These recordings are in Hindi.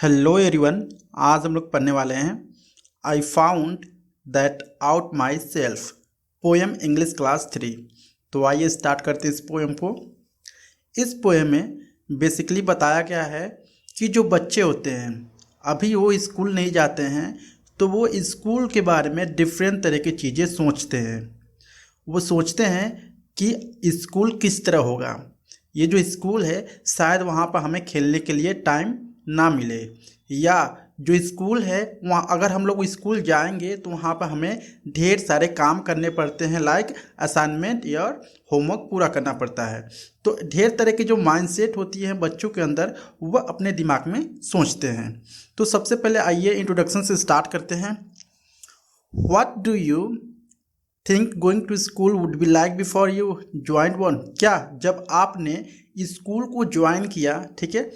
Hello everyone. आज हम लोग पढ़ने वाले हैं आई found that out my self poem English class 3। तो आइए स्टार्ट करते हैं इस पोएम को। इस पोएम में बेसिकली बताया गया है कि जो बच्चे होते हैं अभी वो स्कूल नहीं जाते हैं, तो वो स्कूल के बारे में डिफरेंट तरह की चीज़ें सोचते हैं। वो सोचते हैं कि स्कूल किस तरह होगा। ये जो स्कूल है शायद वहाँ पर हमें खेलने के लिए टाइम ना मिले, या जो स्कूल है वहाँ अगर हम लोग स्कूल जाएंगे तो वहाँ पर हमें ढेर सारे काम करने पड़ते हैं, लाइक असाइनमेंट या होमवर्क पूरा करना पड़ता है। तो ढेर तरह की जो माइंडसेट होती है बच्चों के अंदर, वह अपने दिमाग में सोचते हैं। तो सबसे पहले आइए इंट्रोडक्शन से स्टार्ट करते हैं। What do you think going to school would be like before you join one. क्या जब आपने स्कूल को ज्वाइन किया, ठीक है,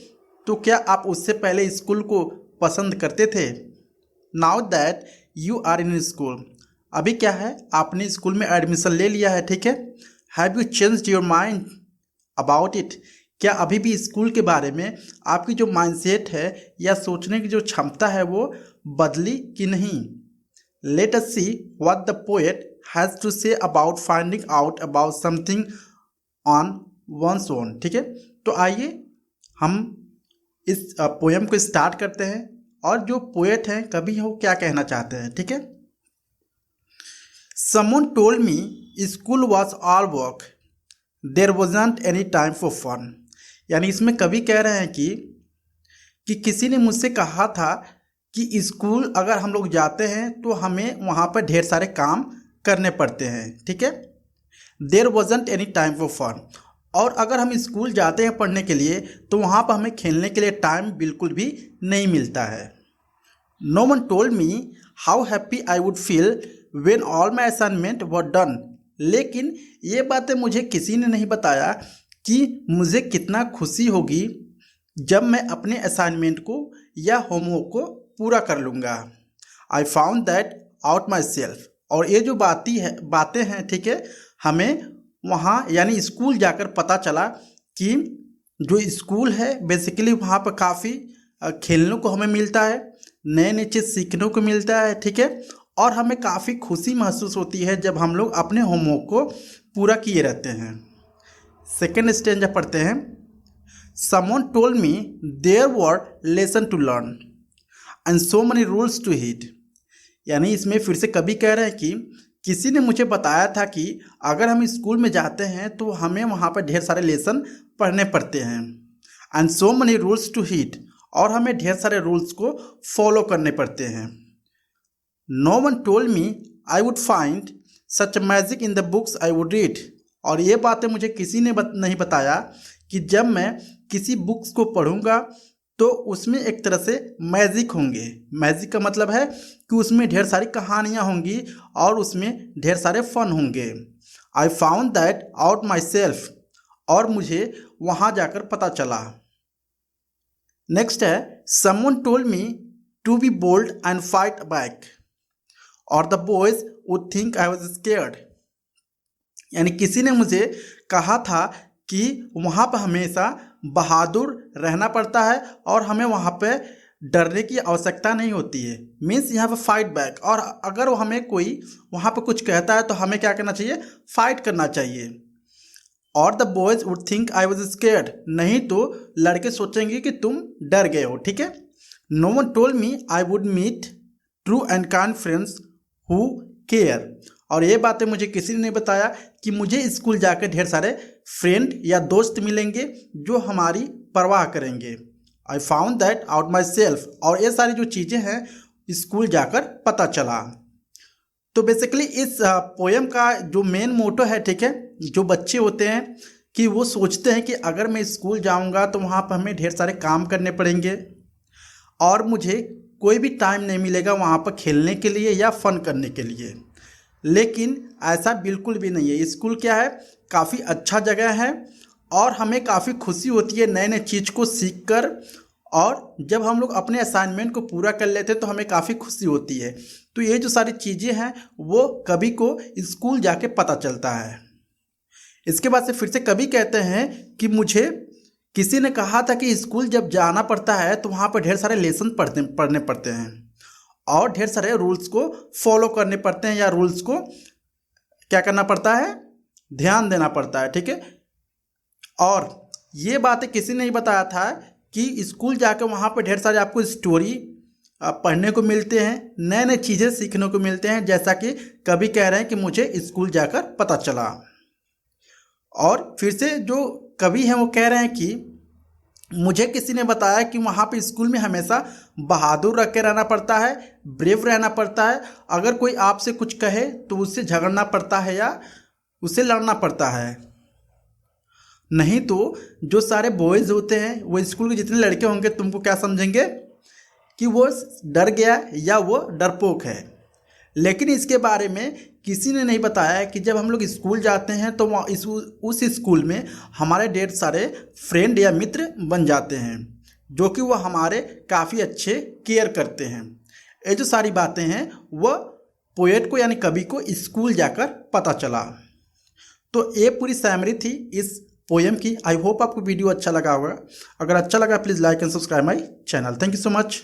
तो क्या आप उससे पहले स्कूल को पसंद करते थे? Now that you are in school, अभी क्या है, आपने स्कूल में एडमिशन ले लिया है, ठीक है। Have you changed your mind about it. क्या अभी भी स्कूल के बारे में आपकी जो माइंडसेट है या सोचने की जो क्षमता है वो बदली कि नहीं? Let us see what the poet has to say about finding out about something on one's own. ठीक है, तो आइए हम इस पोएम को स्टार्ट करते हैं और जो पोएट हैं कभी वो क्या कहना चाहते हैं। ठीक है। Someone told me school was all work, there wasn't any time for fun. यानी इसमें कवि कह रहे हैं कि किसी ने मुझसे कहा था कि स्कूल अगर हम लोग जाते हैं तो हमें वहाँ पर ढेर सारे काम करने पड़ते हैं। ठीक है, there wasn't any time for fun. और अगर हम स्कूल जाते हैं पढ़ने के लिए तो वहाँ पर हमें खेलने के लिए टाइम बिल्कुल भी नहीं मिलता है। No one told me how happy I would feel when all my assignment were done. लेकिन ये बातें मुझे किसी ने नहीं बताया कि मुझे कितना खुशी होगी जब मैं अपने असाइनमेंट को या होमवर्क को पूरा कर लूँगा। आई found that out myself. और ये जो बातें हैं, ठीक है, हमें वहाँ यानी स्कूल जाकर पता चला कि जो स्कूल है बेसिकली वहाँ पर काफ़ी खेलने को हमें मिलता है, नए नए चीज़ सीखने को मिलता है, ठीक है, और हमें काफ़ी खुशी महसूस होती है जब हम लोग अपने होमवर्क को पूरा किए रहते हैं। सेकेंड स्टेंजा पढ़ते हैं। Someone told me there were lesson to learn and so many rules to heed. यानी इसमें फिर से कभी कह रहे हैं कि किसी ने मुझे बताया था कि अगर हम स्कूल में जाते हैं तो हमें वहाँ पर ढेर सारे लेसन पढ़ने पड़ते हैं, and so many rules to heed, और हमें ढेर सारे रूल्स को फॉलो करने पड़ते हैं। No one told me I would find such magic in the books I would read. और ये बातें मुझे किसी ने नहीं बताया कि जब मैं किसी बुक्स को पढ़ूंगा तो उसमें एक तरह से मैजिक होंगे। मैजिक का मतलब है कि उसमें ढेर सारी कहानियाँ होंगी और उसमें ढेर सारे फन होंगे। I found that out myself, और मुझे वहाँ जाकर पता चला। नेक्स्ट है, someone told me to be bold and fight back, और the boys would think I was scared. यानी किसी ने मुझे कहा था कि वहाँ पर हमेशा बहादुर रहना पड़ता है और हमें वहाँ पे डरने की आवश्यकता नहीं होती है। मीन्स यहाँ पे फाइट बैक, और अगर हमें कोई वहाँ पे कुछ कहता है तो हमें क्या करना चाहिए, फाइट करना चाहिए। और the boys would think I was scared, नहीं तो लड़के सोचेंगे कि तुम डर गए हो। ठीक है। No one told me I would meet true and kind friends who care. और ये बातें मुझे किसी ने नहीं बताया कि मुझे स्कूल जाकर ढेर सारे फ्रेंड या दोस्त मिलेंगे जो हमारी परवाह करेंगे। आई found that out myself, और ये सारी जो चीज़ें हैं स्कूल जाकर पता चला। तो बेसिकली इस पोएम का जो मेन मोटो है, ठीक है, जो बच्चे होते हैं कि वो सोचते हैं कि अगर मैं स्कूल जाऊंगा तो वहाँ पर हमें ढेर सारे काम करने पड़ेंगे और मुझे कोई भी टाइम नहीं मिलेगा वहाँ पर खेलने के लिए या फन करने के लिए। लेकिन ऐसा बिल्कुल भी नहीं है। स्कूल क्या है, काफ़ी अच्छा जगह है और हमें काफ़ी खुशी होती है नए नए चीज़ को सीख कर, और जब हम लोग अपने असाइनमेंट को पूरा कर लेते हैं तो हमें काफ़ी खुशी होती है। तो ये जो सारी चीज़ें हैं वो कवि को स्कूल जाके पता चलता है। इसके बाद से फिर से कवि कहते हैं किसी ने कहा था कि स्कूल जब जाना पड़ता है तो वहाँ पर ढेर सारे लेसन पढ़ने पड़ते हैं और ढेर सारे रूल्स को फॉलो करने पड़ते हैं, या रूल्स को क्या करना पड़ता है, ध्यान देना पड़ता है। ठीक है, और ये बातें किसी ने नहीं बताया था कि स्कूल जाकर वहाँ पर ढेर सारे आपको स्टोरी पढ़ने को मिलते हैं, नए नए चीज़ें सीखने को मिलते हैं, जैसा कि कभी कह रहे हैं कि मुझे स्कूल जाकर पता चला। और फिर से जो कवि हैं वो कह रहे हैं कि मुझे किसी ने बताया कि वहाँ पे स्कूल में हमेशा बहादुर रख के रहना पड़ता है, ब्रेव रहना पड़ता है। अगर कोई आपसे कुछ कहे तो उससे झगड़ना पड़ता है या उससे लड़ना पड़ता है, नहीं तो जो सारे बॉयज़ होते हैं वो स्कूल के जितने लड़के होंगे तुमको क्या समझेंगे कि वो डर गया या वो डरपोक है। लेकिन इसके बारे में किसी ने नहीं बताया कि जब हम लोग स्कूल जाते हैं तो वहाँ उस स्कूल में हमारे ढेर सारे फ्रेंड या मित्र बन जाते हैं, जो कि वो हमारे काफ़ी अच्छे केयर करते हैं। ये जो सारी बातें हैं वह पोएट को यानी कवि को स्कूल जाकर पता चला। तो ये पूरी समरी थी इस पोएम की। आई होप आपको वीडियो अच्छा लगा होगा। अगर अच्छा लगा please like and subscribe my channel. Thank you so much.